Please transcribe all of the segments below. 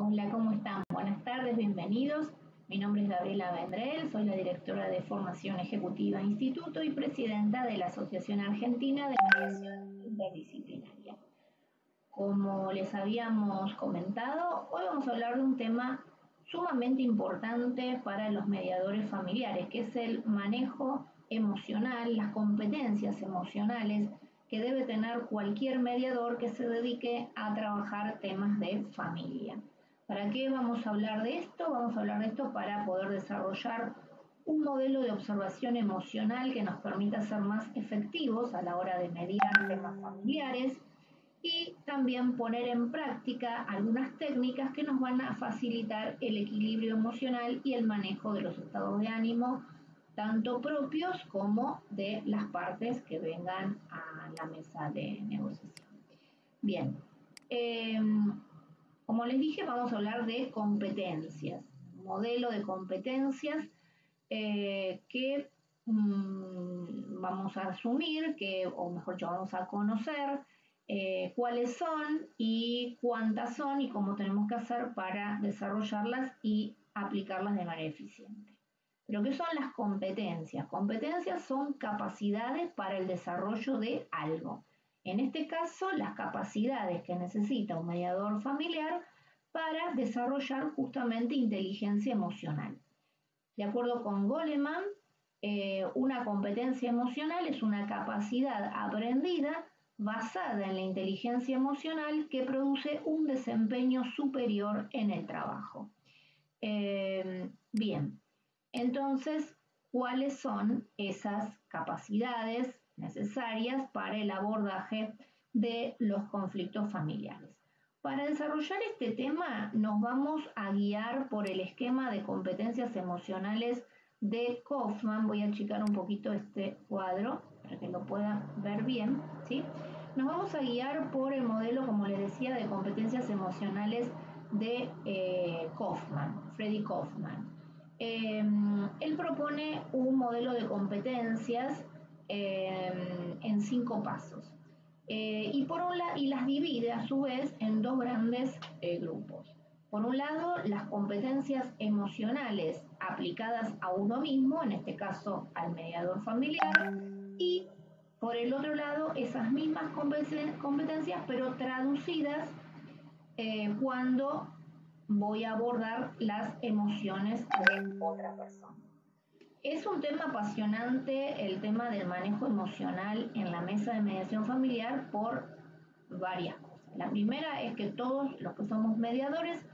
Hola, ¿cómo están? Buenas tardes, bienvenidos. Mi nombre es Gabriela Vendrell, soy la directora de Formación Ejecutiva Instituto y presidenta de la Asociación Argentina de Mediación Interdisciplinaria. Como les habíamos comentado, hoy vamos a hablar de un tema sumamente importante para los mediadores familiares, que es el manejo emocional, las competencias emocionales que debe tener cualquier mediador que se dedique a trabajar temas de familia. ¿Para qué vamos a hablar de esto? Vamos a hablar de esto para poder desarrollar un modelo de observación emocional que nos permita ser más efectivos a la hora de mediar temas familiares y también poner en práctica algunas técnicas que nos van a facilitar el equilibrio emocional y el manejo de los estados de ánimo, tanto propios como de las partes que vengan a la mesa de negociación. Bien, como les dije, vamos a hablar de competencias, modelo de competencias que vamos a asumir, o mejor dicho, vamos a conocer cuáles son y cuántas son y cómo tenemos que hacer para desarrollarlas y aplicarlas de manera eficiente. Pero ¿qué son las competencias? Competencias son capacidades para el desarrollo de algo. En este caso, las capacidades que necesita un mediador familiar para desarrollar justamente inteligencia emocional. De acuerdo con Goleman, una competencia emocional es una capacidad aprendida basada en la inteligencia emocional que produce un desempeño superior en el trabajo. Bien, entonces, ¿cuáles son esas capacidades necesarias para el abordaje de los conflictos familiares? Para desarrollar este tema nos vamos a guiar por el esquema de competencias emocionales de Kaufman. Voy a achicar un poquito este cuadro para que lo puedan ver bien, ¿sí? Nos vamos a guiar por el modelo, como les decía, de competencias emocionales de Kaufman, Freddy Kaufman. Él propone un modelo de competencias en 5 pasos y las divide a su vez en 2 grandes grupos. Por un lado, las competencias emocionales aplicadas a uno mismo, en este caso al mediador familiar, y por el otro lado, esas mismas competencias, pero traducidas cuando voy a abordar las emociones de otra persona. Es un tema apasionante el tema del manejo emocional en la mesa de mediación familiar por varias cosas. La primera es que todos los que somos mediadores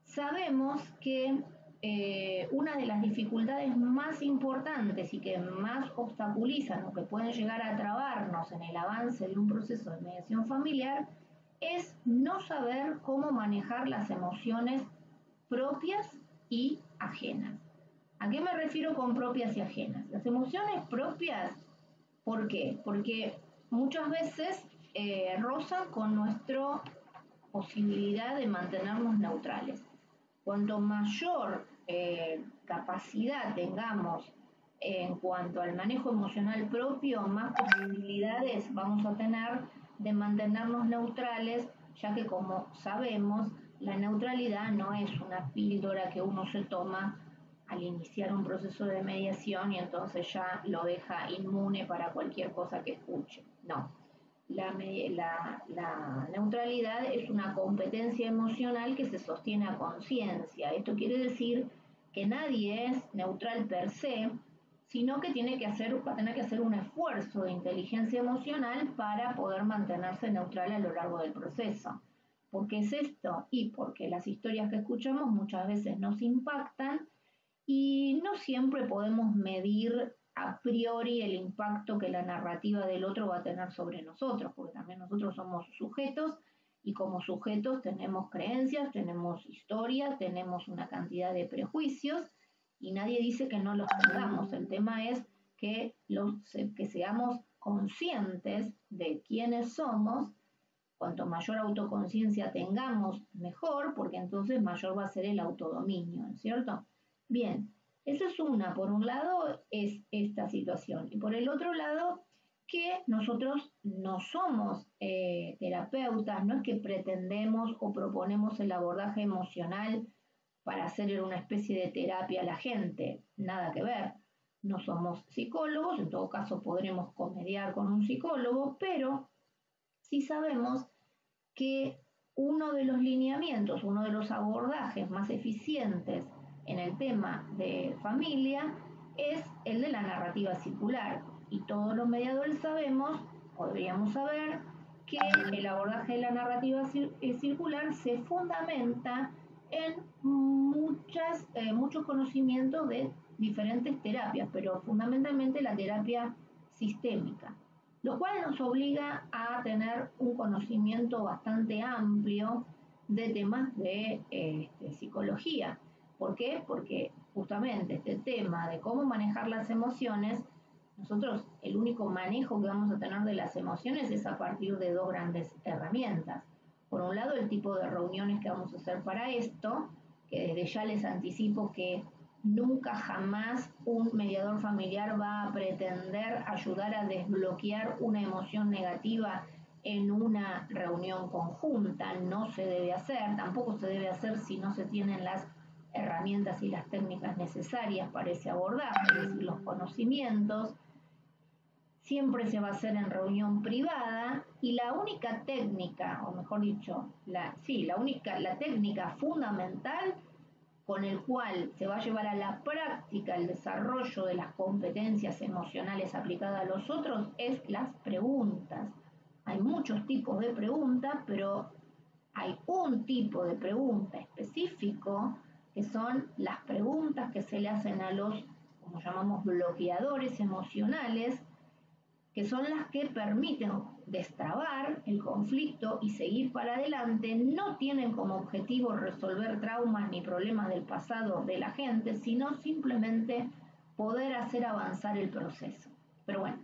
sabemos que una de las dificultades más importantes y que más obstaculizan o que pueden llegar a trabarnos en el avance de un proceso de mediación familiar es no saber cómo manejar las emociones propias y ajenas. ¿A qué me refiero con propias y ajenas? Las emociones propias, ¿por qué? Porque muchas veces rozan con nuestra posibilidad de mantenernos neutrales. Cuanto mayor capacidad tengamos en cuanto al manejo emocional propio, más posibilidades vamos a tener de mantenernos neutrales, ya que como sabemos, la neutralidad no es una píldora que uno se toma al iniciar un proceso de mediación y entonces ya lo deja inmune para cualquier cosa que escuche. No. La neutralidad es una competencia emocional que se sostiene a conciencia. Esto quiere decir que nadie es neutral per se, sino que va a tener que hacer un esfuerzo de inteligencia emocional para poder mantenerse neutral a lo largo del proceso. ¿Por qué es esto? Y porque las historias que escuchamos muchas veces nos impactan y no siempre podemos medir a priori el impacto que la narrativa del otro va a tener sobre nosotros, porque también nosotros somos sujetos y como sujetos tenemos creencias, tenemos historias, tenemos una cantidad de prejuicios y nadie dice que no los tengamos. El tema es que seamos conscientes de quiénes somos. Cuanto mayor autoconciencia tengamos, mejor, porque entonces mayor va a ser el autodominio, ¿no es cierto? Bien, esa es una. Por un lado es esta situación. Y por el otro lado, que nosotros no somos terapeutas, no es que pretendemos o proponemos el abordaje emocional para hacer una especie de terapia a la gente, nada que ver. No somos psicólogos, en todo caso podremos comediar con un psicólogo, pero sí sabemos que uno de los lineamientos, uno de los abordajes más eficientes en el tema de familia es el de la narrativa circular. Y todos los mediadores sabemos, o deberíamos saber, que el abordaje de la narrativa circular se fundamenta en muchos conocimientos de diferentes terapias, pero fundamentalmente la terapia sistémica, lo cual nos obliga a tener un conocimiento bastante amplio de temas de psicología. ¿Por qué? Porque justamente este tema de cómo manejar las emociones, nosotros el único manejo que vamos a tener de las emociones es a partir de dos grandes herramientas. Por un lado, el tipo de reuniones que vamos a hacer para esto, que desde ya les anticipo que nunca jamás un mediador familiar va a pretender ayudar a desbloquear una emoción negativa en una reunión conjunta, no se debe hacer, tampoco se debe hacer si no se tienen las herramientas y las técnicas necesarias para ese abordaje, es decir, los conocimientos. Siempre se va a hacer en reunión privada y la única técnica, o mejor dicho, la técnica fundamental con el cual se va a llevar a la práctica el desarrollo de las competencias emocionales aplicadas a los otros es las preguntas. Hay muchos tipos de preguntas, pero hay un tipo de pregunta específico que son las preguntas que se le hacen a los, como llamamos, bloqueadores emocionales, que son las que permiten destrabar el conflicto y seguir para adelante, no tienen como objetivo resolver traumas ni problemas del pasado de la gente, sino simplemente poder hacer avanzar el proceso. Pero bueno,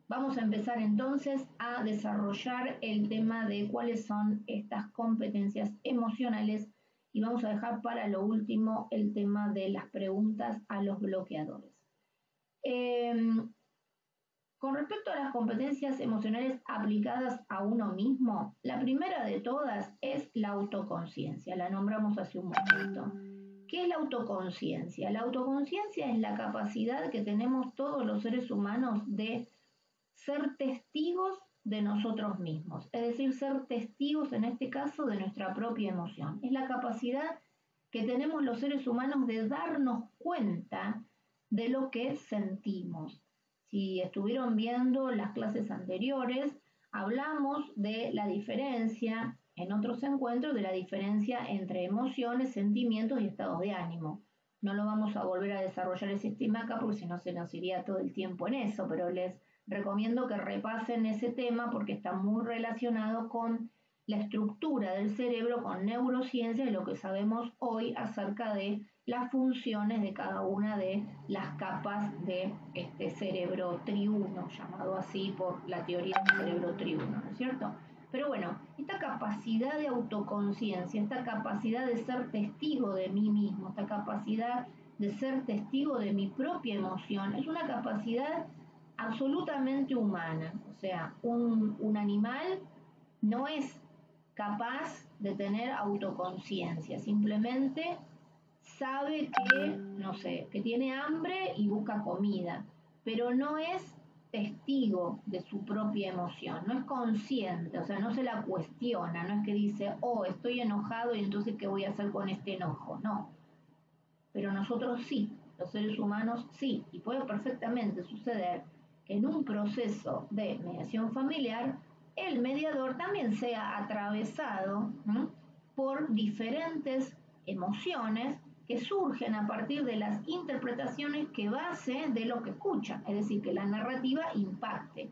vamos a empezar entonces a desarrollar el tema de cuáles son estas competencias emocionales y vamos a dejar para lo último el tema de las preguntas a los bloqueadores. Con respecto a las competencias emocionales aplicadas a uno mismo, la primera de todas es la autoconciencia, la nombramos hace un momento. ¿Qué es la autoconciencia? La autoconciencia es la capacidad que tenemos todos los seres humanos de ser testigos de nosotros mismos, es decir, ser testigos en este caso de nuestra propia emoción. Es la capacidad que tenemos los seres humanos de darnos cuenta de lo que sentimos. Si estuvieron viendo las clases anteriores, hablamos de la diferencia, en otros encuentros, de la diferencia entre emociones, sentimientos y estados de ánimo. No lo vamos a volver a desarrollar ese tema acá porque si no se nos iría todo el tiempo en eso, pero les recomiendo que repasen ese tema porque está muy relacionado con la estructura del cerebro, con neurociencia y lo que sabemos hoy acerca de las funciones de cada una de las capas de este cerebro triuno, llamado así por la teoría del cerebro triuno, ¿no es cierto? Pero bueno, esta capacidad de autoconciencia, esta capacidad de ser testigo de mí mismo, esta capacidad de ser testigo de mi propia emoción, es una capacidad absolutamente humana. O sea, un animal no es capaz de tener autoconciencia, simplemente sabe que, no sé, que tiene hambre y busca comida, pero no es testigo de su propia emoción, no es consciente, o sea, no se la cuestiona, no es que dice, oh, estoy enojado y entonces ¿qué voy a hacer con este enojo? No, pero nosotros sí, los seres humanos sí, y puede perfectamente suceder que en un proceso de mediación familiar el mediador también sea atravesado por diferentes emociones que surgen a partir de las interpretaciones que base de lo que escucha, es decir, que la narrativa impacte.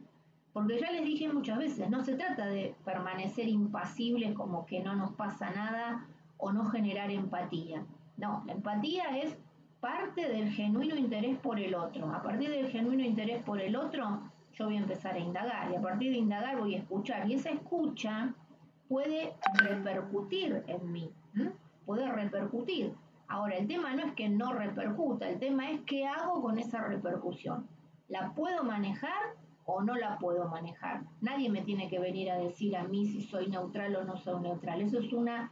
Porque ya les dije muchas veces, no se trata de permanecer impasibles como que no nos pasa nada o no generar empatía. No, la empatía es parte del genuino interés por el otro. A partir del genuino interés por el otro, yo voy a empezar a indagar y a partir de indagar voy a escuchar. Y esa escucha puede repercutir en mí, puede repercutir. Ahora, el tema no es que no repercuta, el tema es qué hago con esa repercusión. ¿La puedo manejar o no la puedo manejar. Nadie me tiene que venir a decir a mí si soy neutral o no soy neutral. Eso es una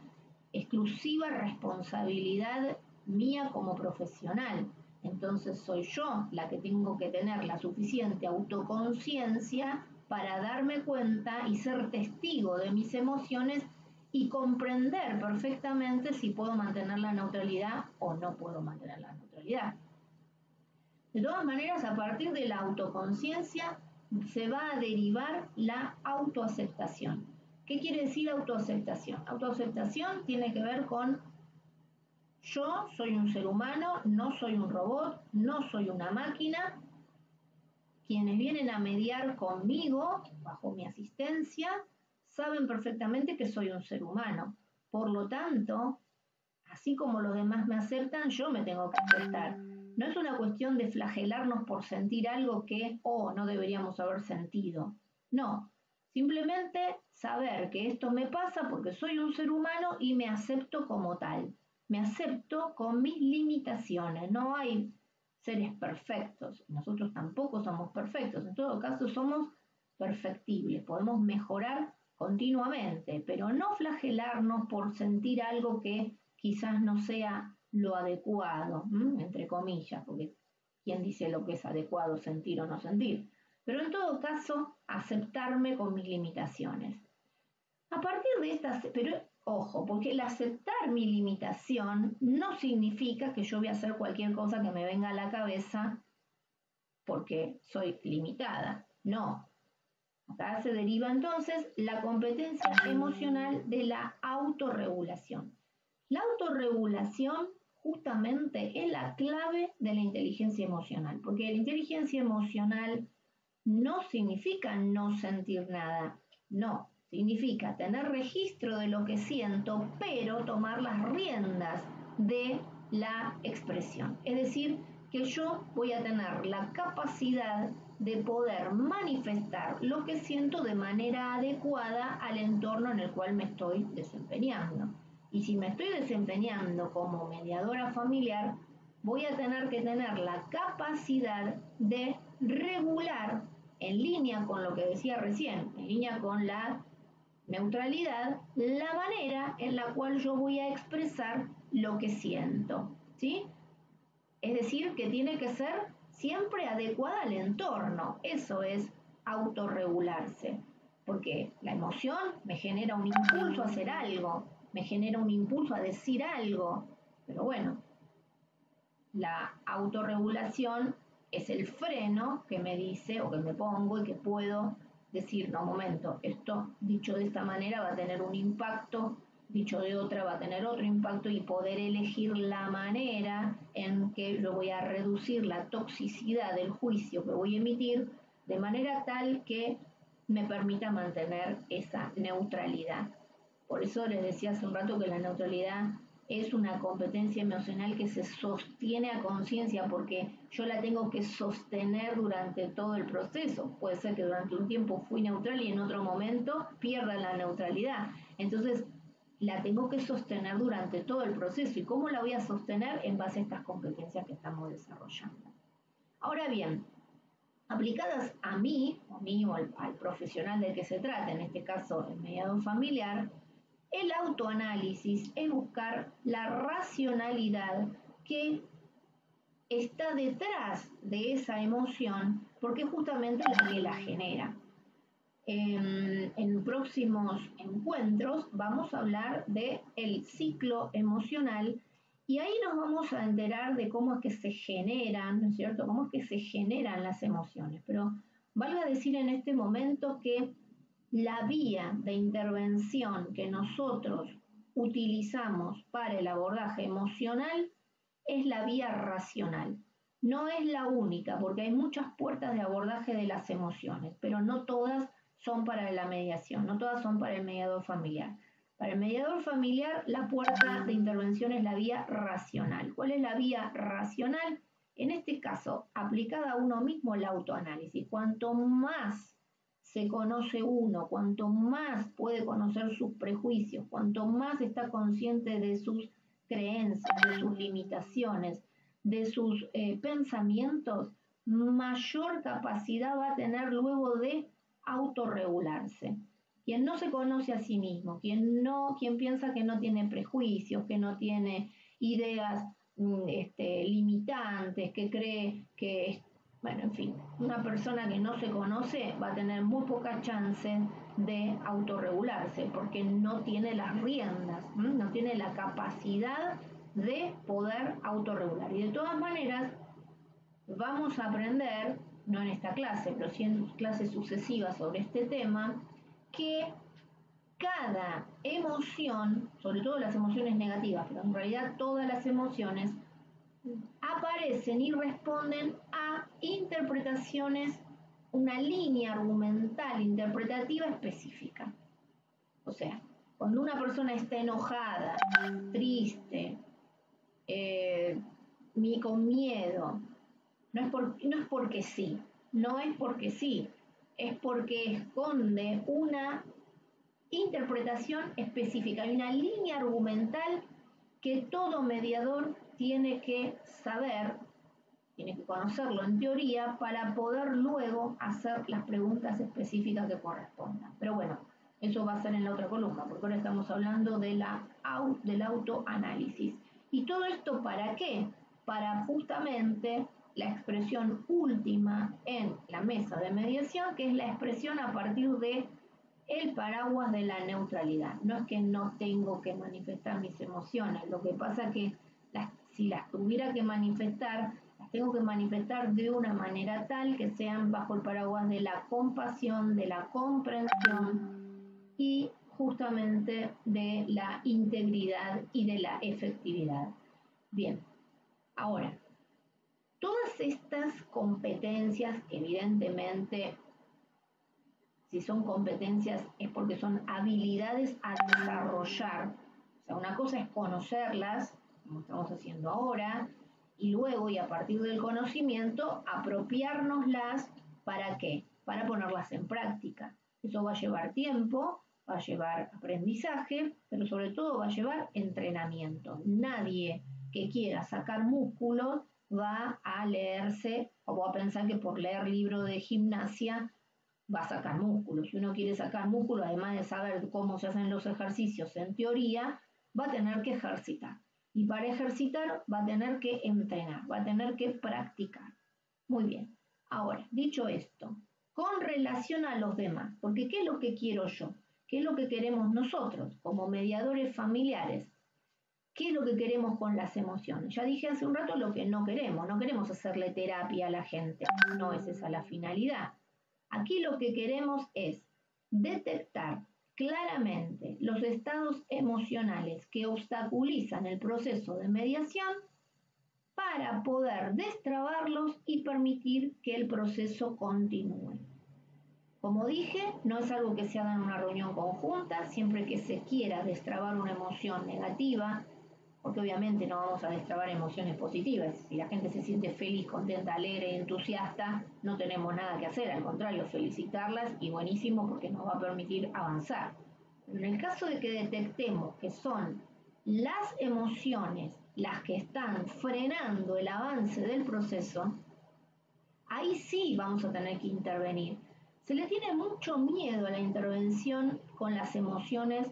exclusiva responsabilidad mía como profesional. Entonces soy yo la que tengo que tener la suficiente autoconciencia para darme cuenta y ser testigo de mis emociones y comprender perfectamente si puedo mantener la neutralidad o no puedo mantener la neutralidad. De todas maneras, a partir de la autoconciencia se va a derivar la autoaceptación. ¿Qué quiere decir autoaceptación? Autoaceptación tiene que ver con yo soy un ser humano, no soy un robot, no soy una máquina. Quienes vienen a mediar conmigo, bajo mi asistencia, saben perfectamente que soy un ser humano. Por lo tanto, así como los demás me aceptan, yo me tengo que aceptar. No es una cuestión de flagelarnos por sentir algo que, no deberíamos haber sentido. No, simplemente saber que esto me pasa porque soy un ser humano y me acepto como tal. Me acepto con mis limitaciones. No hay seres perfectos. Nosotros tampoco somos perfectos. En todo caso, somos perfectibles. Podemos mejorar continuamente, pero no flagelarnos por sentir algo que quizás no sea lo adecuado, entre comillas, porque ¿quién dice lo que es adecuado sentir o no sentir? Pero en todo caso, aceptarme con mis limitaciones. A partir de estas, pero ojo, porque el aceptar mi limitación no significa que yo voy a hacer cualquier cosa que me venga a la cabeza porque soy limitada. No. Acá se deriva entonces la competencia emocional de la autorregulación. La autorregulación justamente es la clave de la inteligencia emocional, porque la inteligencia emocional no significa no sentir nada, no, significa tener registro de lo que siento, pero tomar las riendas de la expresión. Es decir, que yo voy a tener la capacidad de poder manifestar lo que siento de manera adecuada al entorno en el cual me estoy desempeñando. Y si me estoy desempeñando como mediadora familiar, voy a tener que tener la capacidad de regular en línea con lo que decía recién, en línea con la neutralidad, la manera en la cual yo voy a expresar lo que siento, ¿sí? Es decir, que tiene que ser siempre adecuada al entorno. Eso es autorregularse, porque la emoción me genera un impulso a hacer algo, me genera un impulso a decir algo, pero bueno, la autorregulación es el freno que me dice o que me pongo y que puedo decir, no, momento, esto dicho de esta manera va a tener un impacto, dicho de otra va a tener otro impacto y poder elegir la manera en que yo voy a reducir la toxicidad del juicio que voy a emitir de manera tal que me permita mantener esa neutralidad. Por eso les decía hace un rato que la neutralidad es una competencia emocional que se sostiene a conciencia porque yo la tengo que sostener durante todo el proceso. Puede ser que durante un tiempo fui neutral y en otro momento pierda la neutralidad. Entonces, la tengo que sostener durante todo el proceso. ¿Y cómo la voy a sostener? En base a estas competencias que estamos desarrollando. Ahora bien, aplicadas a mí o al profesional del que se trata, en este caso el mediador familiar, el autoanálisis es buscar la racionalidad que está detrás de esa emoción, porque es justamente la que la genera. En próximos encuentros vamos a hablar del ciclo emocional y ahí nos vamos a enterar de cómo es que se generan, ¿no es cierto? Cómo es que se generan las emociones. Pero valga decir en este momento que la vía de intervención que nosotros utilizamos para el abordaje emocional es la vía racional. No es la única, porque hay muchas puertas de abordaje de las emociones, pero no todas son para la mediación, no todas son para el mediador familiar. Para el mediador familiar, la puerta de intervención es la vía racional. ¿Cuál es la vía racional? En este caso, aplicada a uno mismo el autoanálisis. Cuanto más se conoce uno, cuanto más puede conocer sus prejuicios, cuanto más está consciente de sus creencias, de sus limitaciones, de sus pensamientos, mayor capacidad va a tener luego de autorregularse. Quien no se conoce a sí mismo, quien piensa que no tiene prejuicios, que no tiene ideas limitantes, que cree que, bueno, en fin, una persona que no se conoce va a tener muy poca chance de autorregularse porque no tiene las riendas, no tiene la capacidad de poder autorregular. Y de todas maneras, vamos a aprender, no en esta clase, pero sí en clases sucesivas sobre este tema, que cada emoción, sobre todo las emociones negativas, pero en realidad todas las emociones, aparecen y responden a interpretaciones, una línea argumental interpretativa específica. O sea, cuando una persona está enojada, triste, con miedo, no es porque sí, no es porque sí, es porque esconde una interpretación específica, hay una línea argumental que todo mediador tiene que saber, tiene que conocerlo en teoría para poder luego hacer las preguntas específicas que correspondan. Pero bueno, eso va a ser en la otra columna, porque ahora estamos hablando del autoanálisis. ¿Y todo esto para qué? Para justamente la expresión última en la mesa de mediación, que es la expresión a partir de el paraguas de la neutralidad. No es que no tengo que manifestar mis emociones, lo que pasa es que si las tuviera que manifestar, las tengo que manifestar de una manera tal que sean bajo el paraguas de la compasión, de la comprensión y justamente de la integridad y de la efectividad. Bien, ahora, todas estas competencias, evidentemente, si son competencias es porque son habilidades a desarrollar. O sea, una cosa es conocerlas, como estamos haciendo ahora, y luego, y a partir del conocimiento, apropiárnoslas. ¿Para qué? Para ponerlas en práctica. Eso va a llevar tiempo, va a llevar aprendizaje, pero sobre todo va a llevar entrenamiento. Nadie que quiera sacar músculos va a leerse o va a pensar que por leer libros de gimnasia va a sacar músculo. Si uno quiere sacar músculo, además de saber cómo se hacen los ejercicios en teoría, va a tener que ejercitar. Y para ejercitar va a tener que entrenar, va a tener que practicar. Muy bien. Ahora, dicho esto, con relación a los demás, porque ¿qué es lo que quiero yo? ¿Qué es lo que queremos nosotros como mediadores familiares? ¿Qué es lo que queremos con las emociones? Ya dije hace un rato lo que no queremos hacerle terapia a la gente, no es esa la finalidad. Aquí lo que queremos es detectar claramente los estados emocionales que obstaculizan el proceso de mediación para poder destrabarlos y permitir que el proceso continúe. Como dije, no es algo que se haga en una reunión conjunta, siempre que se quiera destrabar una emoción negativa, porque obviamente no vamos a destrabar emociones positivas. Si la gente se siente feliz, contenta, alegre, entusiasta, no tenemos nada que hacer, al contrario, felicitarlas y buenísimo porque nos va a permitir avanzar. Pero en el caso de que detectemos que son las emociones las que están frenando el avance del proceso, ahí sí vamos a tener que intervenir. Se le tiene mucho miedo a la intervención con las emociones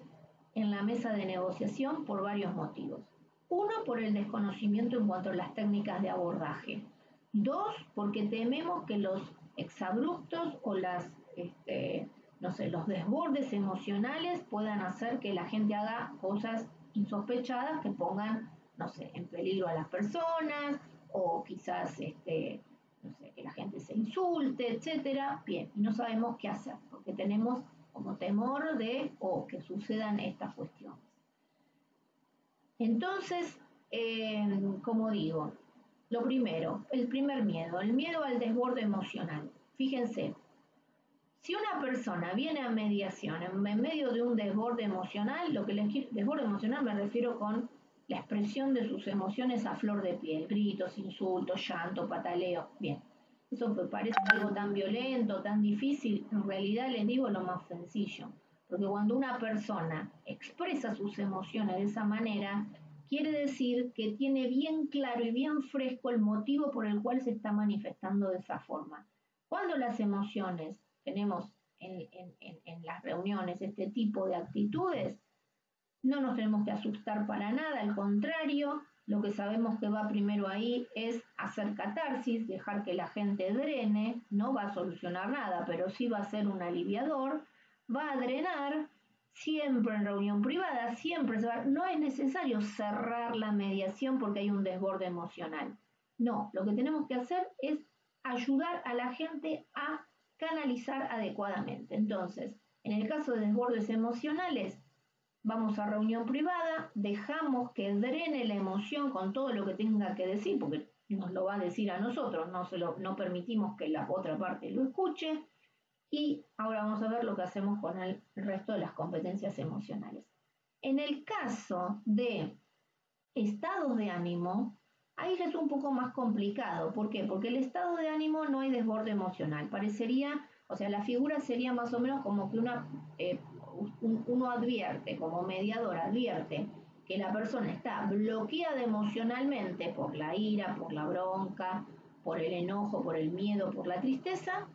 en la mesa de negociación por varios motivos. Uno, por el desconocimiento en cuanto a las técnicas de abordaje. Dos, porque tememos que los exabruptos o los desbordes emocionales puedan hacer que la gente haga cosas insospechadas que pongan, en peligro a las personas o quizás, que la gente se insulte, etcétera. Bien, y no sabemos qué hacer porque tenemos como temor de que sucedan estas cuestiones. Entonces, como digo, lo primero, el primer miedo, el miedo al desborde emocional. Fíjense, si una persona viene a mediación en medio de un desborde emocional, desborde emocional me refiero con la expresión de sus emociones a flor de piel, gritos, insultos, llanto, pataleo, bien. Eso me parece algo tan violento, tan difícil, en realidad les digo lo más sencillo, porque cuando una persona expresa sus emociones de esa manera, quiere decir que tiene bien claro y bien fresco el motivo por el cual se está manifestando de esa forma. Cuando las emociones tenemos en las reuniones este tipo de actitudes, no nos tenemos que asustar para nada, al contrario, lo que sabemos que va primero ahí es hacer catarsis, dejar que la gente drene, no va a solucionar nada, pero sí va a ser un aliviador, va a drenar, siempre en reunión privada, siempre se va, no es necesario cerrar la mediación porque hay un desborde emocional. No, lo que tenemos que hacer es ayudar a la gente a canalizar adecuadamente. Entonces, en el caso de desbordes emocionales, vamos a reunión privada, dejamos que drene la emoción con todo lo que tenga que decir, porque nos lo va a decir a nosotros, no permitimos que la otra parte lo escuche. Y ahora vamos a ver lo que hacemos con el resto de las competencias emocionales. En el caso de estados de ánimo, ahí ya es un poco más complicado. ¿Por qué? Porque el estado de ánimo no hay desborde emocional. Parecería, o sea, la figura sería más o menos como que uno advierte, como mediador advierte, que la persona está bloqueada emocionalmente por la ira, por la bronca, por el enojo, por el miedo, por la tristeza,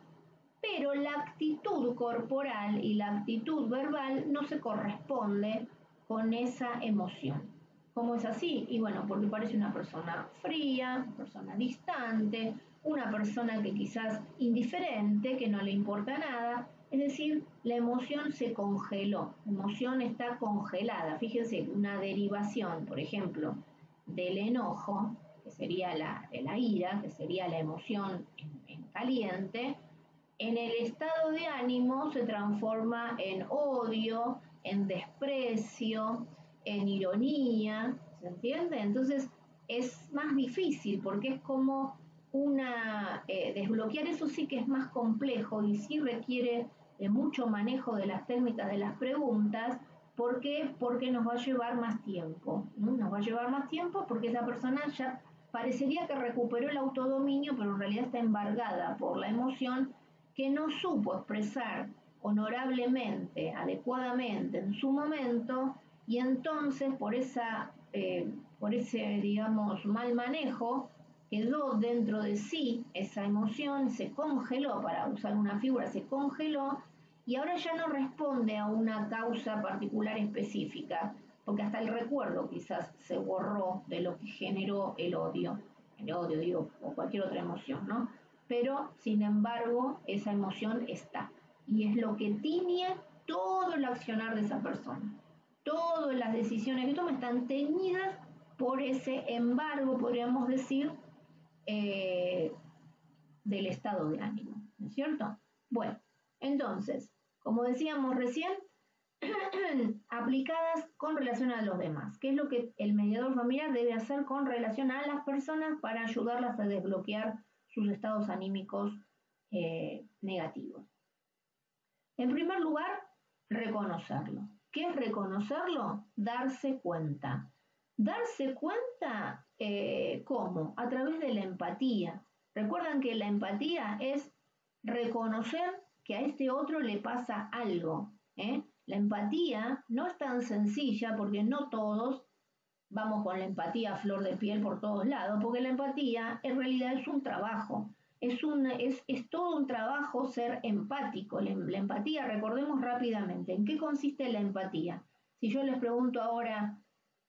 pero la actitud corporal y la actitud verbal no se corresponde con esa emoción. ¿Cómo es así? Y bueno, porque parece una persona fría, una persona distante, una persona que quizás indiferente, que no le importa nada. Es decir, la emoción se congeló, la emoción está congelada. Fíjense, una derivación, por ejemplo, del enojo, que sería la ira, que sería la emoción en caliente, en el estado de ánimo se transforma en odio, en desprecio, en ironía, ¿se entiende? Entonces es más difícil porque es como desbloquear eso sí que es más complejo y sí requiere de mucho manejo de las técnicas de las preguntas. ¿Por qué? Porque nos va a llevar más tiempo. ¿No? Nos va a llevar más tiempo porque esa persona ya parecería que recuperó el autodominio, pero en realidad está embargada por la emoción que no supo expresar honorablemente, adecuadamente en su momento, y entonces por ese, digamos, mal manejo, quedó dentro de sí esa emoción, se congeló, para usar una figura, se congeló, y ahora ya no responde a una causa particular específica, porque hasta el recuerdo quizás se borró de lo que generó el odio digo, o cualquier otra emoción, ¿no? Pero sin embargo esa emoción está y es lo que tiñe todo el accionar de esa persona. Todas las decisiones que toma están teñidas por ese embargo, podríamos decir, del estado de ánimo, ¿no es cierto? Bueno, entonces, como decíamos recién, aplicadas con relación a los demás. ¿Qué es lo que el mediador familiar debe hacer con relación a las personas para ayudarlas a desbloquear sus estados anímicos negativos? En primer lugar, reconocerlo. ¿Qué es reconocerlo? Darse cuenta. Darse cuenta, ¿cómo? A través de la empatía. Recuerdan que la empatía es reconocer que a este otro le pasa algo. La empatía no es tan sencilla porque no todos vamos con la empatía a flor de piel por todos lados, porque la empatía en realidad es un trabajo. Es todo un trabajo ser empático. La empatía, recordemos rápidamente, ¿en qué consiste la empatía? Si yo les pregunto ahora,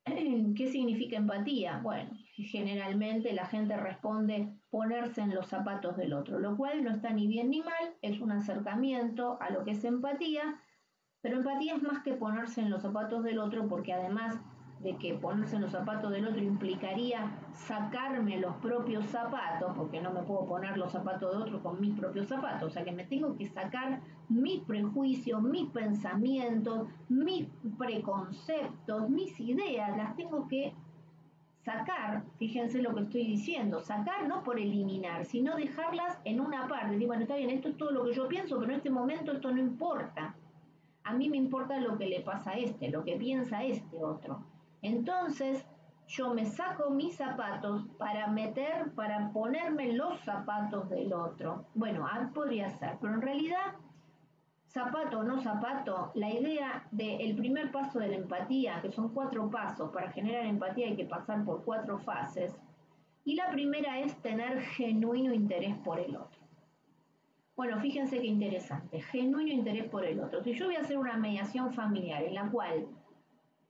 ¿qué significa empatía? Bueno, generalmente la gente responde ponerse en los zapatos del otro, lo cual no está ni bien ni mal, es un acercamiento a lo que es empatía, pero empatía es más que ponerse en los zapatos del otro, porque además de que ponerse en los zapatos del otro implicaría sacarme los propios zapatos, porque no me puedo poner los zapatos de otro con mis propios zapatos, o sea que me tengo que sacar mis prejuicios, mis pensamientos, mis preconceptos, mis ideas, las tengo que sacar, fíjense lo que estoy diciendo, sacar no por eliminar, sino dejarlas en una parte, decir, bueno, está bien, esto es todo lo que yo pienso, pero en este momento esto no importa. A mí me importa lo que le pasa a este, lo que piensa este otro. Entonces, yo me saco mis zapatos para ponerme los zapatos del otro. Bueno, podría ser, pero en realidad zapato o no zapato, la idea del primer paso de la empatía, que son 4 pasos, para generar empatía hay que pasar por 4 fases, y la primera es tener genuino interés por el otro. Bueno, fíjense qué interesante, genuino interés por el otro. Si yo voy a hacer una mediación familiar en la cual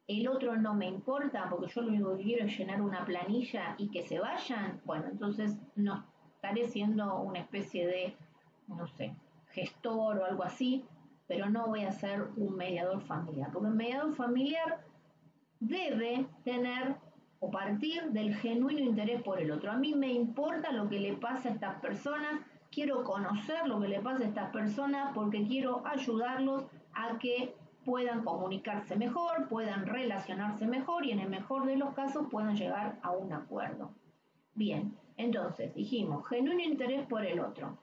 el otro no me importa, porque yo lo único que quiero es llenar una planilla y que se vayan, bueno, entonces no, estaré siendo una especie de, no sé, gestor o algo así, pero no voy a ser un mediador familiar, porque un mediador familiar debe tener o partir del genuino interés por el otro. A mí me importa lo que le pasa a estas personas, quiero conocer lo que le pasa a estas personas porque quiero ayudarlos a que puedan comunicarse mejor, puedan relacionarse mejor y en el mejor de los casos puedan llegar a un acuerdo. Bien, entonces dijimos, genuino interés por el otro.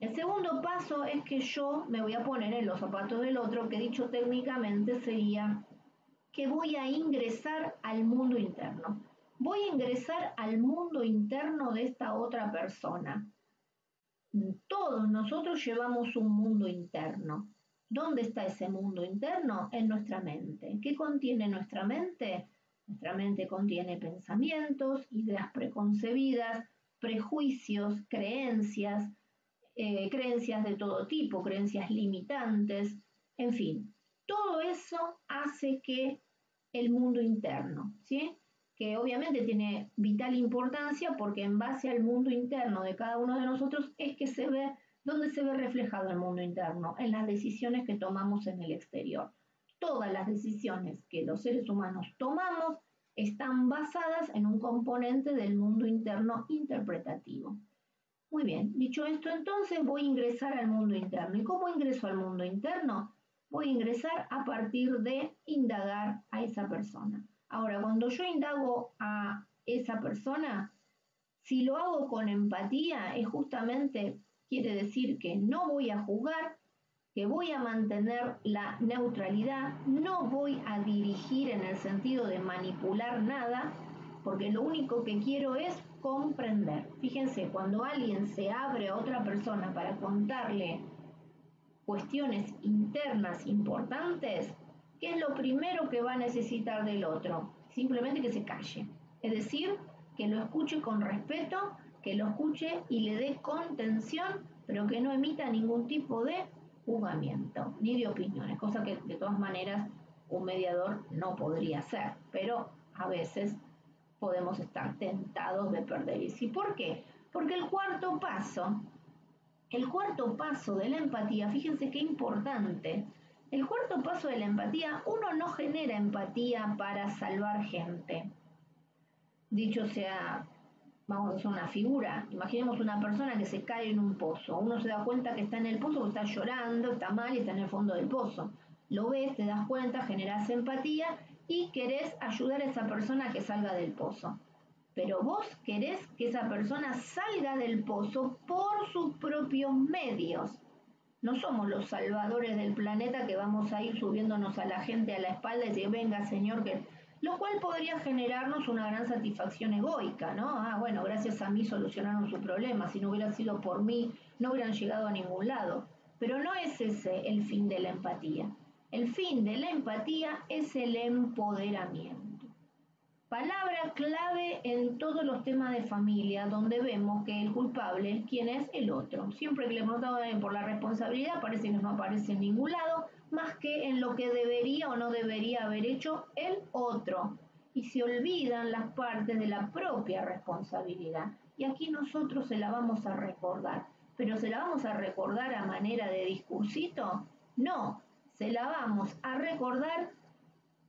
El segundo paso es que yo me voy a poner en los zapatos del otro, que dicho técnicamente sería que voy a ingresar al mundo interno. Voy a ingresar al mundo interno de esta otra persona. Todos nosotros llevamos un mundo interno. ¿Dónde está ese mundo interno? En nuestra mente. ¿Qué contiene nuestra mente? Nuestra mente contiene pensamientos, ideas preconcebidas, prejuicios, creencias, creencias de todo tipo, creencias limitantes, en fin. Todo eso hace que el mundo interno, ¿sí? Que obviamente tiene vital importancia porque en base al mundo interno de cada uno de nosotros es que se ve dónde se ve reflejado el mundo interno, en las decisiones que tomamos en el exterior. Todas las decisiones que los seres humanos tomamos están basadas en un componente del mundo interno interpretativo. Muy bien, dicho esto, entonces voy a ingresar al mundo interno. ¿Y cómo ingreso al mundo interno? Voy a ingresar a partir de indagar a esa persona. Ahora, cuando yo indago a esa persona, si lo hago con empatía, es justamente, quiere decir que no voy a juzgar, que voy a mantener la neutralidad, no voy a dirigir en el sentido de manipular nada, porque lo único que quiero es comprender. Fíjense, cuando alguien se abre a otra persona para contarle cuestiones internas importantes, ¿qué es lo primero que va a necesitar del otro? Simplemente que se calle. Es decir, que lo escuche con respeto, que lo escuche y le dé contención, pero que no emita ningún tipo de juzgamiento ni de opiniones, cosa que de todas maneras un mediador no podría hacer, pero a veces podemos estar tentados de perder. ¿Y por qué? Porque el cuarto paso de la empatía, fíjense qué importante, el cuarto paso de la empatía, uno no genera empatía para salvar gente. Dicho sea, vamos a hacer una figura, imaginemos una persona que se cae en un pozo, uno se da cuenta que está en el pozo, que está llorando, está mal y está en el fondo del pozo. Lo ves, te das cuenta, generas empatía y querés ayudar a esa persona a que salga del pozo. Pero vos querés que esa persona salga del pozo por sus propios medios. No somos los salvadores del planeta que vamos a ir subiéndonos a la gente a la espalda y decir, venga señor, que... Lo cual podría generarnos una gran satisfacción egoica, ¿no? Ah, bueno, gracias a mí solucionaron su problema, si no hubiera sido por mí, no hubieran llegado a ningún lado. Pero no es ese el fin de la empatía. El fin de la empatía es el empoderamiento. Palabra clave en todos los temas de familia, donde vemos que el culpable, ¿quién es? El otro. Siempre que le preguntamos por la responsabilidad, parece que no aparece en ningún lado, más que en lo que debería o no debería haber hecho el otro. Y se olvidan las partes de la propia responsabilidad. Y aquí nosotros se la vamos a recordar. ¿Pero se la vamos a recordar a manera de discursito? No, se la vamos a recordar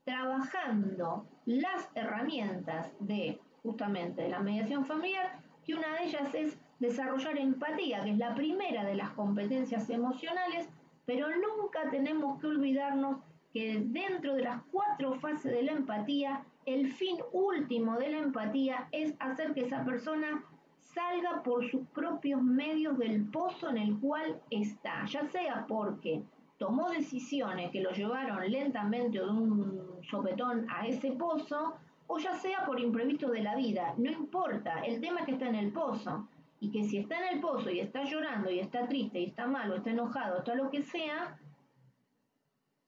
trabajando las herramientas de justamente de la mediación familiar, que una de ellas es desarrollar empatía, que es la primera de las competencias emocionales, pero nunca tenemos que olvidarnos que dentro de las 4 fases de la empatía, el fin último de la empatía es hacer que esa persona salga por sus propios medios del pozo en el cual está, ya sea porque tomó decisiones que lo llevaron lentamente o de un sopetón a ese pozo, o ya sea por imprevisto de la vida, no importa, el tema es que está en el pozo, y que si está en el pozo y está llorando y está triste y está mal o está enojado, está lo que sea,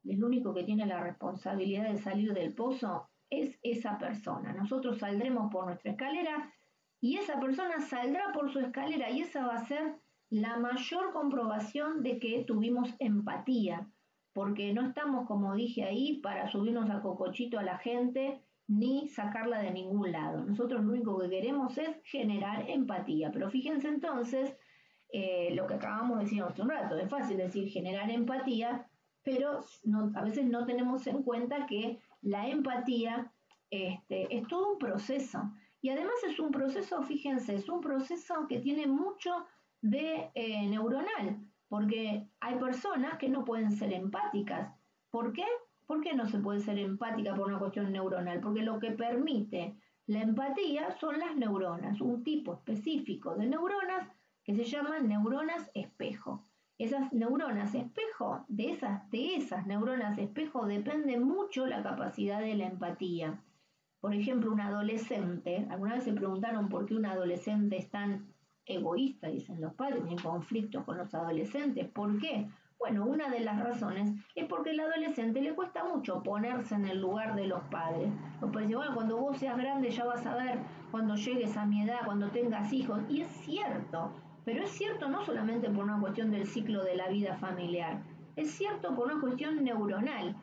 el único que tiene la responsabilidad de salir del pozo es esa persona. Nosotros saldremos por nuestra escalera y esa persona saldrá por su escalera y esa va a ser la mayor comprobación de que tuvimos empatía, porque no estamos, como dije ahí, para subirnos a cocochito a la gente ni sacarla de ningún lado. Nosotros lo único que queremos es generar empatía. Pero fíjense entonces lo que acabamos de decir hace un rato, es fácil decir generar empatía, pero a veces no tenemos en cuenta que la empatía es todo un proceso. Y además es un proceso, fíjense, es un proceso que tiene mucho de neuronal, porque hay personas que no pueden ser empáticas. ¿Por qué? ¿Por qué no se puede ser empática por una cuestión neuronal? Porque lo que permite la empatía son las neuronas, un tipo específico de neuronas que se llaman neuronas espejo. Esas neuronas espejo, de esas neuronas espejo depende mucho la capacidad de la empatía. Por ejemplo, un adolescente, alguna vez se preguntaron por qué un adolescente es tan egoísta, dicen los padres, en conflicto con los adolescentes. ¿Por qué? Bueno, una de las razones es porque al adolescente le cuesta mucho ponerse en el lugar de los padres. Los padres dicen, bueno, cuando vos seas grande ya vas a ver, cuando llegues a mi edad, cuando tengas hijos. Y es cierto, pero es cierto no solamente por una cuestión del ciclo de la vida familiar, es cierto por una cuestión neuronal.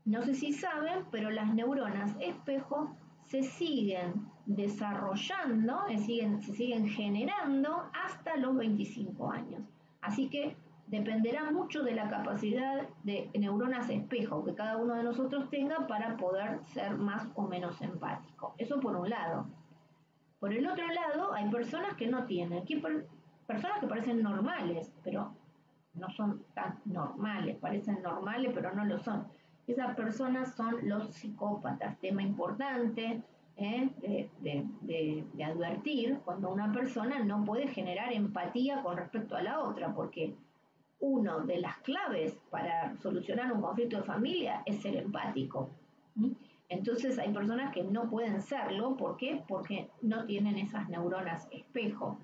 No sé si saben, pero las neuronas espejo se siguen desarrollando, se siguen generando hasta los 25 años. Así que dependerá mucho de la capacidad de neuronas espejo que cada uno de nosotros tenga para poder ser más o menos empático. Eso por un lado. Por el otro lado, hay personas que no tienen, personas que parecen normales, pero no son tan normales, parecen normales, pero no lo son. Esas personas son los psicópatas, tema importante de advertir cuando una persona no puede generar empatía con respecto a la otra, porque una de las claves para solucionar un conflicto de familia es ser empático. Entonces hay personas que no pueden serlo, ¿por qué? Porque no tienen esas neuronas espejo.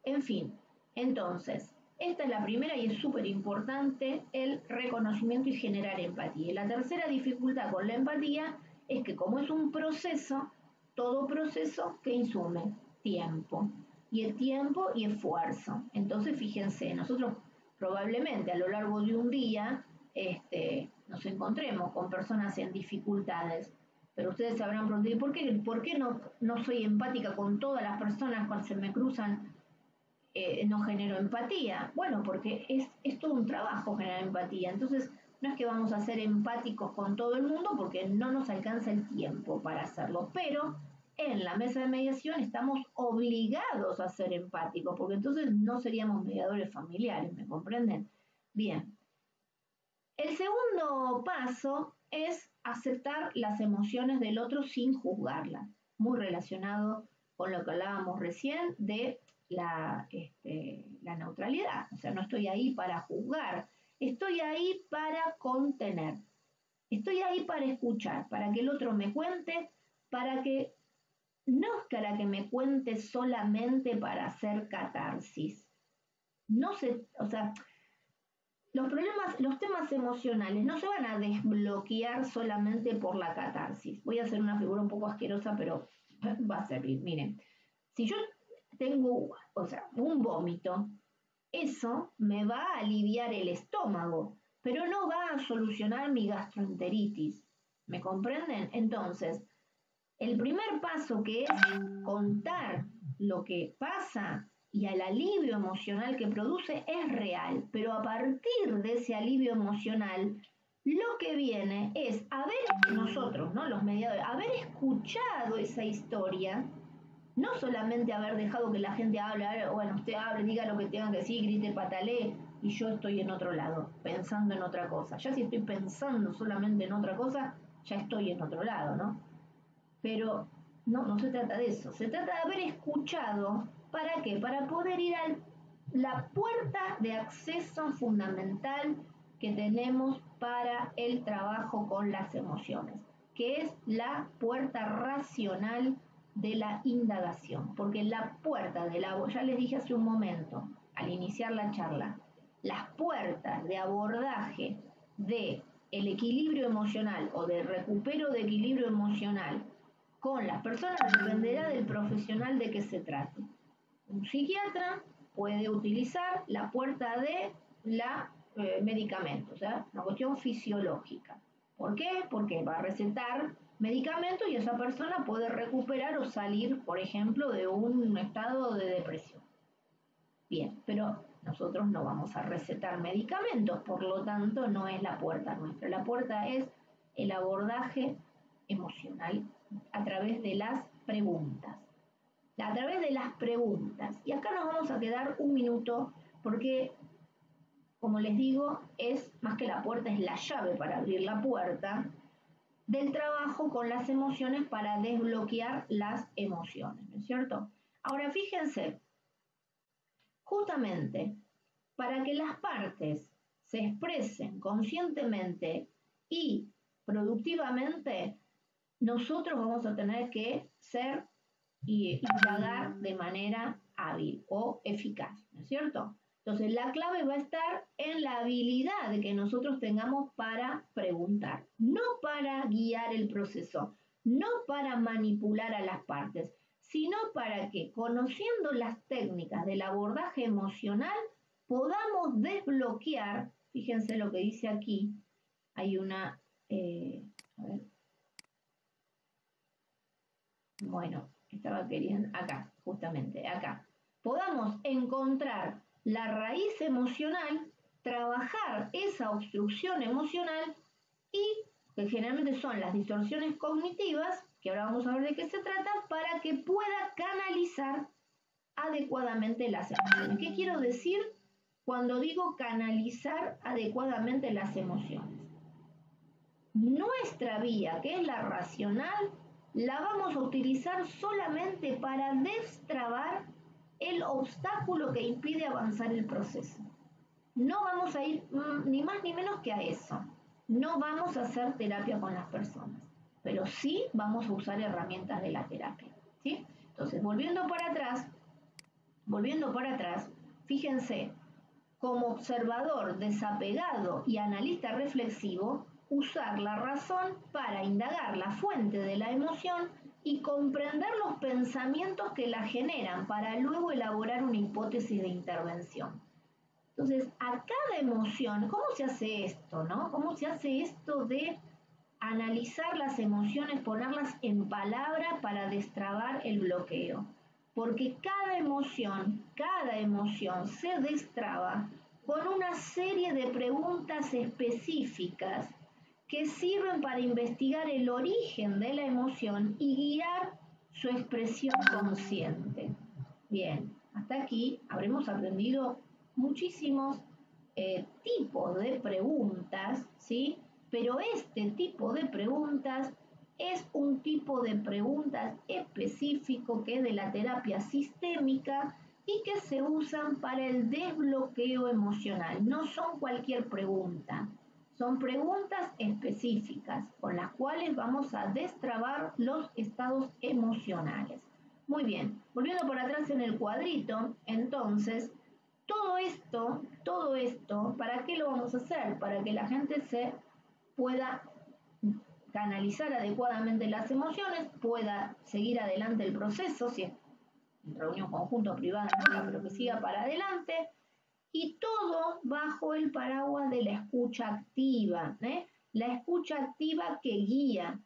En fin, entonces, esta es la primera y es súper importante, el reconocimiento y generar empatía. Y la tercera dificultad con la empatía es que como es un proceso, todo proceso que insume tiempo. Y el tiempo y esfuerzo. Entonces, fíjense, nosotros probablemente a lo largo de un día nos encontremos con personas en dificultades. Pero ustedes se habrán preguntado, ¿por qué no soy empática con todas las personas cuando se me cruzan? No genero empatía. Bueno, porque es todo un trabajo generar empatía. Entonces, no es que vamos a ser empáticos con todo el mundo porque no nos alcanza el tiempo para hacerlo. Pero en la mesa de mediación estamos obligados a ser empáticos, porque entonces no seríamos mediadores familiares, ¿me comprenden? Bien. El segundo paso es aceptar las emociones del otro sin juzgarlas. Muy relacionado con lo que hablábamos recién de la neutralidad. O sea, no estoy ahí para juzgar, estoy ahí para contener. Estoy ahí para escuchar, para que el otro me cuente, para que no es para que me cuente solamente para hacer catarsis. No se, o sea, los temas emocionales no se van a desbloquear solamente por la catarsis. Voy a hacer una figura un poco asquerosa, pero va a servir. Miren, si yo tengo, un vómito, eso me va a aliviar el estómago, pero no va a solucionar mi gastroenteritis. ¿Me comprenden? Entonces, el primer paso, que es contar lo que pasa y al alivio emocional que produce, es real, pero a partir de ese alivio emocional, lo que viene es haber nosotros, ¿no? Los mediadores, haber escuchado esa historia, no solamente haber dejado que la gente hable, bueno, usted hable, diga lo que tenga que decir, grite, patalee, y yo estoy en otro lado, pensando en otra cosa. Ya si estoy pensando solamente en otra cosa, ya estoy en otro lado, ¿no? Pero no se trata de eso, se trata de haber escuchado. ¿Para qué? Para poder ir a la puerta de acceso fundamental que tenemos para el trabajo con las emociones, que es la puerta racional de la indagación. Porque la puerta ya les dije hace un momento, al iniciar la charla, las puertas de abordaje de el equilibrio emocional o del recupero de equilibrio emocional con las personas dependerá del profesional de que se trate. Un psiquiatra puede utilizar la puerta de la medicamentos, ¿eh? Una cuestión fisiológica. ¿Por qué? Porque va a recetar medicamentos y esa persona puede recuperar o salir, por ejemplo, de un estado de depresión. Bien, pero nosotros no vamos a recetar medicamentos, por lo tanto no es la puerta nuestra. La puerta es el abordaje emocional a través de las preguntas. A través de las preguntas. Y acá nos vamos a quedar un minuto porque, como les digo, es más que la puerta, es la llave para abrir la puerta del trabajo con las emociones para desbloquear las emociones, ¿no es cierto? Ahora fíjense, justamente para que las partes se expresen conscientemente y productivamente, nosotros vamos a tener que ser y indagar de manera hábil o eficaz, ¿no es cierto? Entonces, la clave va a estar en la habilidad que nosotros tengamos para preguntar, no para guiar el proceso, no para manipular a las partes, sino para que, conociendo las técnicas del abordaje emocional, podamos desbloquear, fíjense lo que dice aquí, hay una, a ver, bueno, estaba queriendo, acá, justamente, acá, podamos encontrar la raíz emocional, trabajar esa obstrucción emocional y que generalmente son las distorsiones cognitivas, que ahora vamos a ver de qué se trata, para que pueda canalizar adecuadamente las emociones. ¿Qué quiero decir cuando digo canalizar adecuadamente las emociones? Nuestra vía, que es la racional, la vamos a utilizar solamente para destrabar el obstáculo que impide avanzar el proceso. No vamos a ir ni más ni menos que a eso. No vamos a hacer terapia con las personas, pero sí vamos a usar herramientas de la terapia, ¿sí? Entonces, volviendo para atrás, fíjense, como observador desapegado y analista reflexivo, usar la razón para indagar la fuente de la emoción y comprender los pensamientos que la generan para luego elaborar una hipótesis de intervención. Entonces, a cada emoción, ¿cómo se hace esto, no? ¿Cómo se hace esto de analizar las emociones, ponerlas en palabra para destrabar el bloqueo? Porque cada emoción se destraba con una serie de preguntas específicas que sirven para investigar el origen de la emoción y guiar su expresión consciente. Bien, hasta aquí habremos aprendido muchísimos tipos de preguntas, ¿sí? Pero este tipo de preguntas es un tipo de preguntas específico que es de la terapia sistémica y que se usan para el desbloqueo emocional. No son cualquier pregunta, son preguntas específicas con las cuales vamos a destrabar los estados emocionales. Muy bien, volviendo por atrás en el cuadrito, entonces, todo esto, ¿para qué lo vamos a hacer? Para que la gente se pueda canalizar adecuadamente las emociones, pueda seguir adelante el proceso, si es en reunión conjunta o privada, pero que siga para adelante, y todo bajo el paraguas de la escucha activa, ¿eh? La escucha activa que guía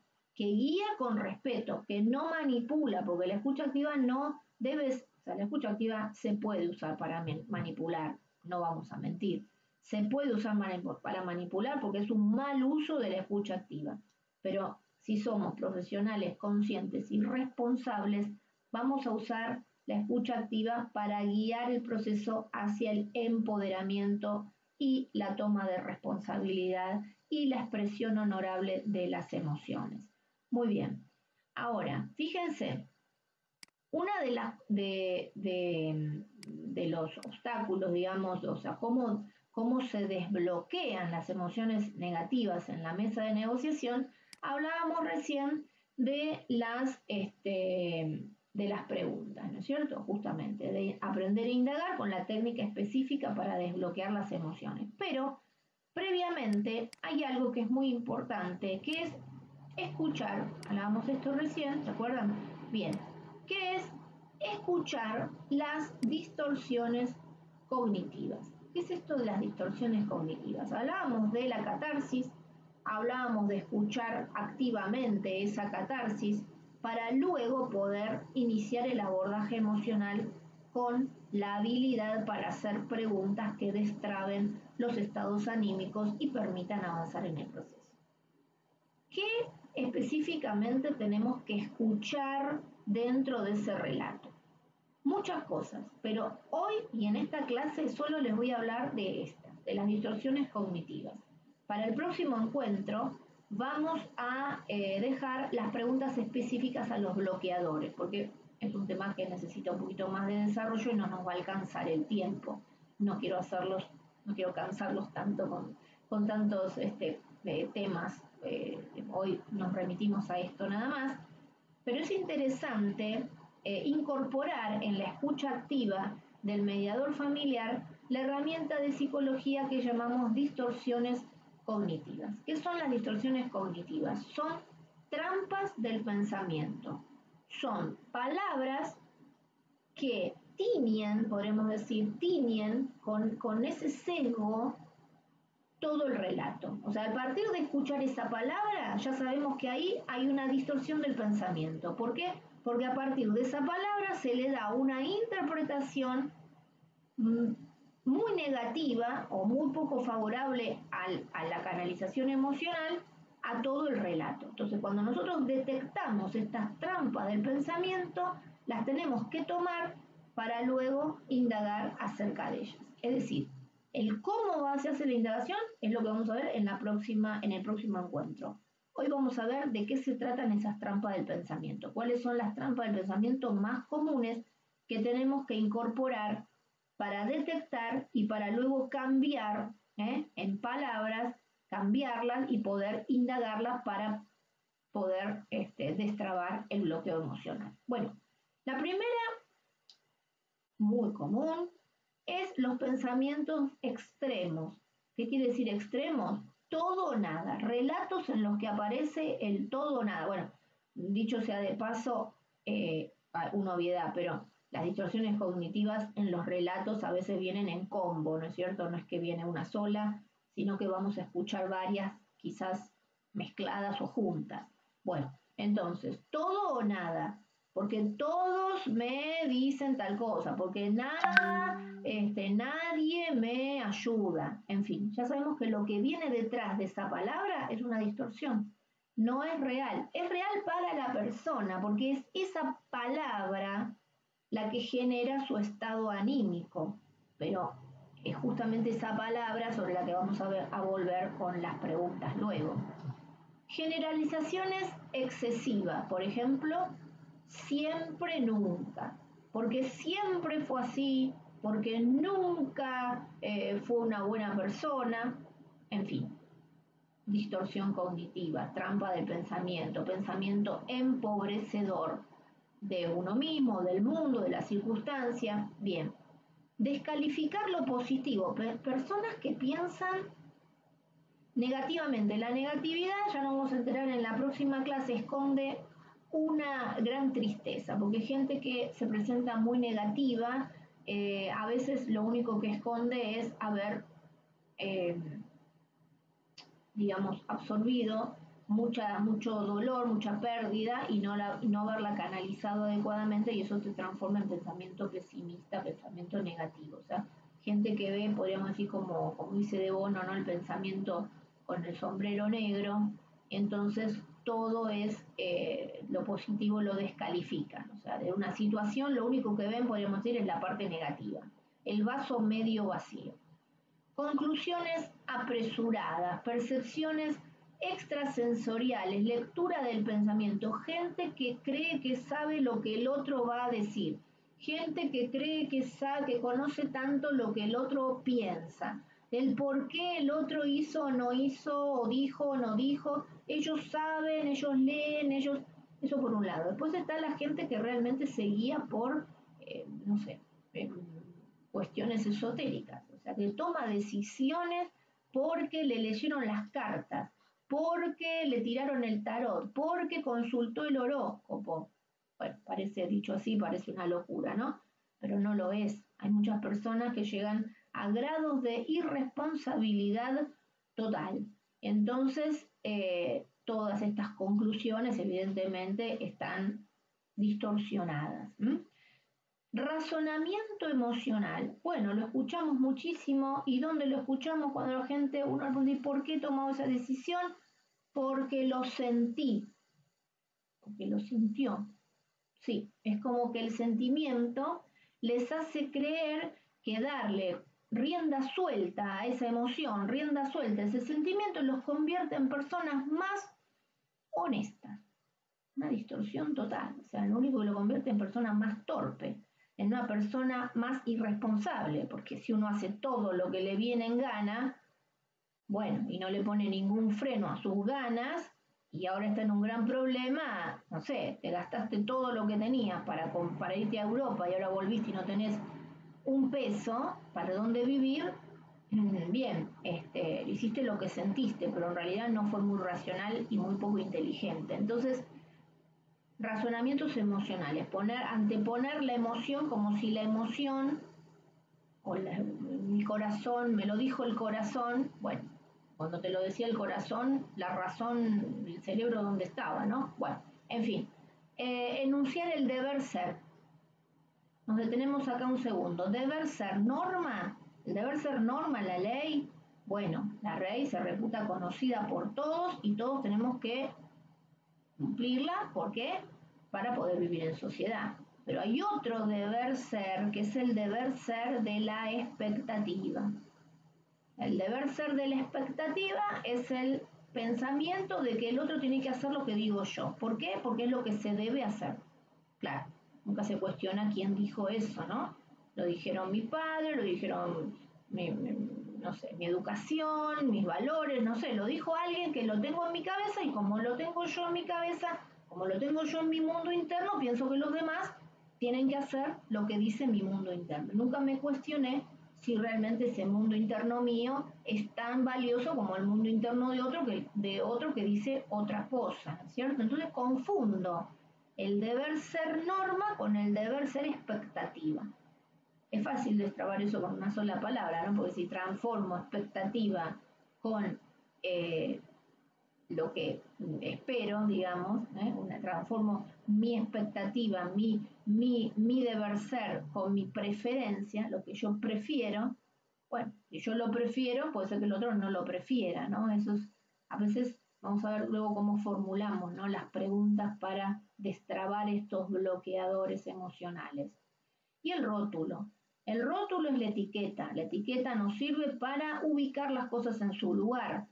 con respeto, que no manipula, porque la escucha activa no debe, o sea, la escucha activa se puede usar para manipular, no vamos a mentir, se puede usar para manipular porque es un mal uso de la escucha activa, pero si somos profesionales conscientes y responsables, vamos a usar la escucha activa para guiar el proceso hacia el empoderamiento y la toma de responsabilidad y la expresión honorable de las emociones. Muy bien. Ahora, fíjense, una de los obstáculos, digamos, o sea, cómo se desbloquean las emociones negativas en la mesa de negociación, hablábamos recién de las preguntas, ¿no es cierto? Justamente, de aprender a indagar con la técnica específica para desbloquear las emociones. Pero Previamente hay algo que es muy importante, que es escuchar, hablábamos de esto recién, ¿se acuerdan? Bien, que es escuchar las distorsiones cognitivas. ¿Qué es esto de las distorsiones cognitivas? Hablábamos de la catarsis, hablábamos de escuchar activamente esa catarsis para luego poder iniciar el abordaje emocional con la habilidad para hacer preguntas que destraben los estados anímicos y permitan avanzar en el proceso. ¿Qué específicamente tenemos que escuchar dentro de ese relato? Muchas cosas, pero hoy y en esta clase solo les voy a hablar de estas, de las distorsiones cognitivas. Para el próximo encuentro vamos a dejar las preguntas específicas a los bloqueadores, porque es un tema que necesita un poquito más de desarrollo y no nos va a alcanzar el tiempo. No quiero cansarlos tanto con tantos temas. Hoy nos remitimos a esto nada más, pero es interesante incorporar en la escucha activa del mediador familiar la herramienta de psicología que llamamos distorsiones cognitivas. ¿Qué son las distorsiones cognitivas? Son trampas del pensamiento. Son palabras que tiñen, podremos decir, con ese sesgo todo el relato. O sea, a partir de escuchar esa palabra, ya sabemos que ahí hay una distorsión del pensamiento. ¿Por qué? Porque a partir de esa palabra se le da una interpretación muy negativa o muy poco favorable a la canalización emocional a todo el relato. Entonces, cuando nosotros detectamos estas trampas del pensamiento, las tenemos que tomar para luego indagar acerca de ellas. Es decir, el cómo se hace la indagación es lo que vamos a ver en el próximo encuentro. Hoy vamos a ver de qué se tratan esas trampas del pensamiento, cuáles son las trampas del pensamiento más comunes que tenemos que incorporar para detectar y para luego cambiar en palabras, cambiarlas y poder indagarlas para poder destrabar el bloqueo emocional. Bueno, la primera, muy común, es los pensamientos extremos. ¿Qué quiere decir extremos? Todo o nada, relatos en los que aparece el todo o nada. Bueno, dicho sea de paso, una obviedad, pero las distorsiones cognitivas en los relatos a veces vienen en combo, ¿no es cierto? No es que viene una sola, sino que vamos a escuchar varias, quizás mezcladas o juntas. Bueno, entonces, todo o nada, porque todos me dicen tal cosa, porque nadie me ayuda. En fin, ya sabemos que lo que viene detrás de esa palabra es una distorsión. No es real. Es real para la persona, porque es esa palabra la que genera su estado anímico. Pero es justamente esa palabra sobre la que vamos a volver con las preguntas luego. Generalizaciones excesivas, por ejemplo, siempre, nunca, porque siempre fue así, porque nunca fue una buena persona, en fin, distorsión cognitiva, trampa del pensamiento empobrecedor de uno mismo, del mundo, de la circunstancia. Bien, descalificar lo positivo, personas que piensan negativamente. La negatividad, ya nos vamos a enterar en la próxima clase, esconde una gran tristeza, porque gente que se presenta muy negativa, a veces lo único que esconde es haber, digamos, absorbido mucho dolor, mucha pérdida y no haberla canalizado adecuadamente, y eso te transforma en pensamiento pesimista, pensamiento negativo. O sea, gente que ve, podríamos decir, como dice De Bono, ¿no? El pensamiento con el sombrero negro, entonces todo es lo positivo lo descalifican. O sea, de una situación lo único que ven, podríamos decir, es la parte negativa, el vaso medio vacío. Conclusiones apresuradas, percepciones extrasensoriales, lectura del pensamiento, gente que cree que sabe lo que el otro va a decir, gente que cree que sabe, que conoce tanto lo que el otro piensa, el por qué el otro hizo o no hizo, o dijo o no dijo, ellos saben, ellos leen, eso por un lado. Después está la gente que realmente se guía por, cuestiones esotéricas, o sea, que toma decisiones porque le leyeron las cartas, porque le tiraron el tarot, porque consultó el horóscopo. Bueno, parece, dicho así, parece una locura, ¿no? Pero no lo es. Hay muchas personas que llegan a grados de irresponsabilidad total. Entonces, todas estas conclusiones evidentemente están distorsionadas. Razonamiento emocional. Bueno, lo escuchamos muchísimo. ¿Y dónde lo escuchamos? Cuando la gente, uno pregunta, ¿por qué he tomado esa decisión? Porque lo sentí, porque lo sintió. Sí, es como que el sentimiento les hace creer que darle rienda suelta a esa emoción, rienda suelta a ese sentimiento, los convierte en personas más honestas. Una distorsión total. O sea, lo único que lo convierte en persona más torpe, en una persona más irresponsable, porque si uno hace todo lo que le viene en gana, bueno, y no le pone ningún freno a sus ganas, y ahora está en un gran problema, no sé, te gastaste todo lo que tenías para irte a Europa y ahora volviste y no tenés un peso para dónde vivir, bien, hiciste lo que sentiste, pero en realidad no fue muy racional y muy poco inteligente. Entonces, razonamientos emocionales, anteponer la emoción como si la emoción o mi corazón, me lo dijo el corazón, bueno, cuando te lo decía el corazón, la razón, el cerebro dónde estaba, ¿no? Bueno, en fin, enunciar el deber ser. Nos detenemos acá un segundo. Deber ser norma, el deber ser norma, la ley, bueno, la ley se reputa conocida por todos y todos tenemos que cumplirla, ¿por qué? Para poder vivir en sociedad. Pero hay otro deber ser, que es el deber ser de la expectativa. El deber ser de la expectativa es el pensamiento de que el otro tiene que hacer lo que digo yo. ¿Por qué? Porque es lo que se debe hacer. Claro, nunca se cuestiona quién dijo eso, ¿no? Lo dijeron mi padre, lo dijeron no sé, mi educación, mis valores, no sé, lo dijo alguien que lo tengo en mi cabeza y como lo tengo yo en mi cabeza, como lo tengo yo en mi mundo interno, pienso que los demás tienen que hacer lo que dice mi mundo interno. Nunca me cuestioné si realmente ese mundo interno mío es tan valioso como el mundo interno de otro que dice otra cosa, ¿cierto? Entonces confundo el deber ser norma con el deber ser expectativa. Es fácil destrabar eso con una sola palabra, ¿no? Porque si transformo expectativa con lo que espero, digamos, transformo mi expectativa, mi deber ser con mi preferencia, lo que yo prefiero, bueno, si yo lo prefiero, puede ser que el otro no lo prefiera, ¿no? Eso es, a veces, vamos a ver luego cómo formulamos, ¿no? Las preguntas para destrabar estos bloqueadores emocionales. Y el rótulo. El rótulo es la etiqueta. La etiqueta nos sirve para ubicar las cosas en su lugar.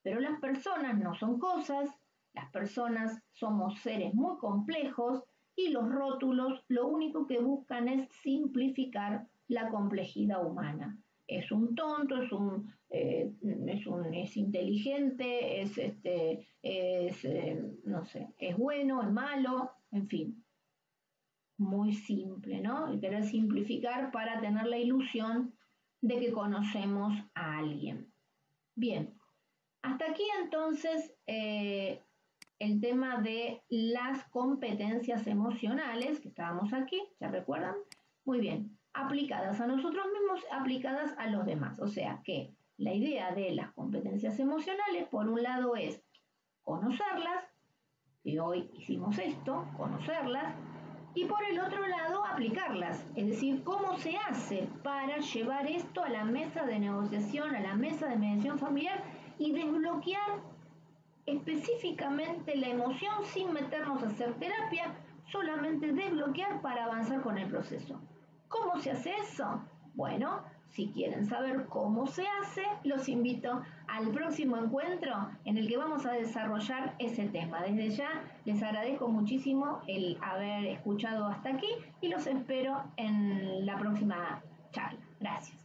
Pero las personas no son cosas, las personas somos seres muy complejos y los rótulos lo único que buscan es simplificar la complejidad humana. Es un tonto, es inteligente, no sé, es bueno, es malo, en fin. Muy simple, ¿no? Y querer simplificar para tener la ilusión de que conocemos a alguien. Bien, hasta aquí entonces el tema de las competencias emocionales, que estábamos aquí, ¿se recuerdan? Muy bien, aplicadas a nosotros mismos, aplicadas a los demás. O sea que la idea de las competencias emocionales, por un lado, es conocerlas, que hoy hicimos esto, conocerlas, y por el otro lado aplicarlas, es decir, cómo se hace para llevar esto a la mesa de negociación, a la mesa de mediación familiar y desbloquear específicamente la emoción sin meternos a hacer terapia, solamente desbloquear para avanzar con el proceso. ¿Cómo se hace eso? Bueno, si quieren saber cómo se hace, los invito al próximo encuentro en el que vamos a desarrollar ese tema. Desde ya les agradezco muchísimo el haber escuchado hasta aquí y los espero en la próxima charla. Gracias.